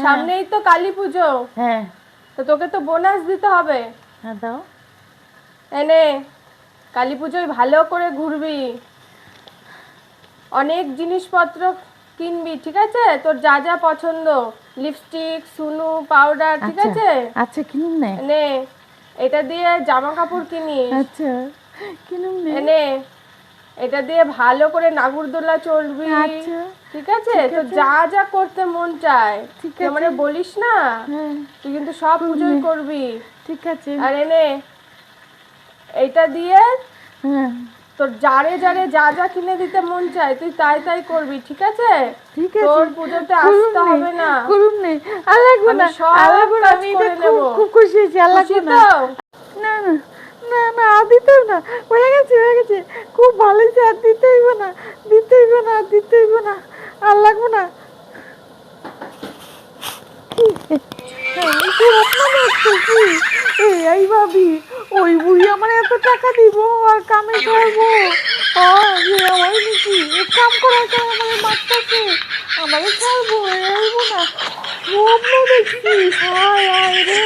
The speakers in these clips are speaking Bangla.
সামনেই তো কালী পুজো। হ্যাঁ তো তোকে তো বোনাস দিতে হবে। হ্যাঁ দাও। এনে কালী পুজোয় ভালো করে ঘুরবি, অনেক জিনিসপত্র কিনবি, ঠিক আছে? তোর যা যা পছন্দ, লিপস্টিক, সুনু, পাউডার, ঠিক আচ্ছা আছে? আচ্ছা কিনুম নে। এনে এটা দিয়ে জামা কাপড় কিনিস। আচ্ছা কিনুম নে। এনে এটা দিয়ে ভালো করে নাগরদোলা চড়বি, আচ্ছা ঠিক আছে? ঠিক তো আছে। যা যা করতে মন চায় ঠিক তুই আছে। আমারে বলিস না, হ্যাঁ তুই কিন্তু সব করব পুজোই নে। করবি। ঠিক আছে। আর এনে এইটা দিয়ে হ্যাঁ তোর যারে যারে যা যা কিনে দিতে মন চায় তুই তাই তাই করবি, ঠিক আছে? ঠিক তোর আছে পুজোতে করুম আসতে নে, হবে না। করুম নে। আর লাগবো আমি না, সব আর লাগবো না, কাজ আমি করে এটা নেব। খুব খুব খুশি হয়েছি। আর খুশি লাগবো না। তো? না না না না আর দিতে হবে না, হয়ে গেছে হয়ে গেছে, খুব ভালো হয়েছে। আর দিতে হইব না, দিতে হইব না, আর দিতে হইব না, আর লাগবো না। এই ভাবি, ওই বুড়ি আমার এত টাকা দিব আর কামে করবো? যে আমার নাকি এক কাম করার কারণে আমার মারতেছে, আমার ছাড়বো, আইব না। স্বপ্ন দেখছি, হায় হায় রে,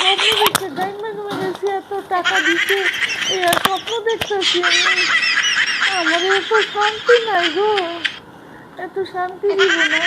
স্বপ্ন দেখছে ডাইনমা ঘুমে গেছি, এত টাকা দিছে, এই আর স্বপ্ন দেখতেছি আমি। আমার এত শান্তি নাই গো, এত শান্তি দিব না।